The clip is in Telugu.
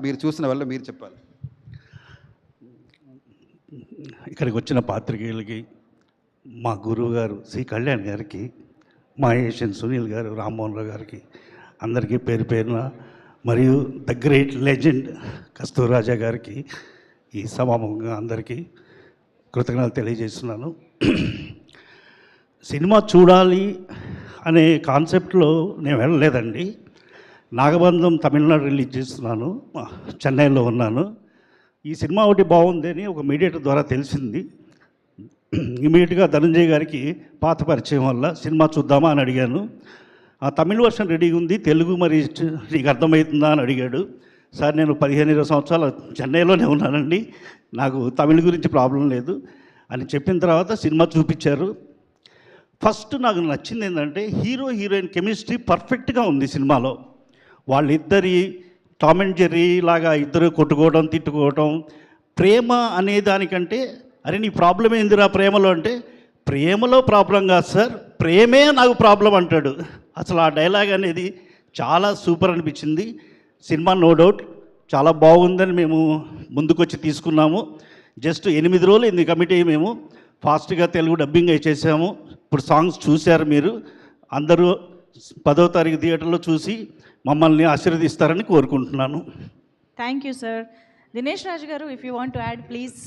మీరు చూసిన వల్ల మీరు చెప్పాలి. ఇక్కడికి వచ్చిన పాత్రికేయులకి, మా గురువు గారు సి కళ్యాణ్ గారికి, మా ఏషియన్ సునీల్ గారు, రామ్మోహన్ రావు గారికి అందరికీ పేరు పేరున, మరియు ద గ్రేట్ లెజెండ్ కస్తూరాజా గారికి ఈ సభాముఖంగా అందరికీ కృతజ్ఞతలు తెలియజేస్తున్నాను. సినిమా చూడాలి అనే కాన్సెప్ట్లో నేను వెళ్ళలేదండి. నాగబంధం తమిళనాడు రిలీజ్ చేస్తున్నాను, చెన్నైలో ఉన్నాను. ఈ సినిమా ఒకటి బాగుంది అని ఒక మీడియేటర్ ద్వారా తెలిసింది. ఇమీడియట్గా ధనంజయ్ గారికి పాత పరిచయం వల్ల సినిమా చూద్దామా అని అడిగాను. ఆ తమిళ వర్షన్ రెడీగా ఉంది, తెలుగు మరి నీకు అర్థమవుతుందా అని అడిగాడు. సార్ నేను 15-20 సంవత్సరాలు చెన్నైలోనే ఉన్నానండి, నాకు తమిళ గురించి ప్రాబ్లం లేదు అని చెప్పిన తర్వాత సినిమా చూపించారు. ఫస్ట్ నాకు నచ్చింది ఏంటంటే హీరో హీరోయిన్ కెమిస్ట్రీ పర్ఫెక్ట్గా ఉంది సినిమాలో. వాళ్ళిద్దరి టామ్ అండ్ జెర్రీ లాగా ఇద్దరు కొట్టుకోవడం, తిట్టుకోవడం, ప్రేమ అనే దానికంటే అరే నీ ప్రాబ్లం ఏందిరా ప్రేమలో అంటే, ప్రేమలో ప్రాబ్లం కాదు సార్, ప్రేమే నాకు ప్రాబ్లం అంటాడు. అసలు ఆ డైలాగ్ అనేది చాలా సూపర్ అనిపించింది. సినిమా నో డౌట్ చాలా బాగుందని మేము ముందుకొచ్చి తీసుకున్నాము. జస్ట్ 8 రోజులు ఇంది కమిటీ, మేము ఫాస్ట్గా తెలుగు డబ్బింగ్ చేసాము. ఇప్పుడు సాంగ్స్ చూశారు మీరు అందరూ. 10వ తారీఖు థియేటర్లో చూసి మమ్మల్ని ఆశీర్వదిస్తారని కోరుకుంటున్నాను. Thank you sir. Dinesh Raju garu, if you want to add please.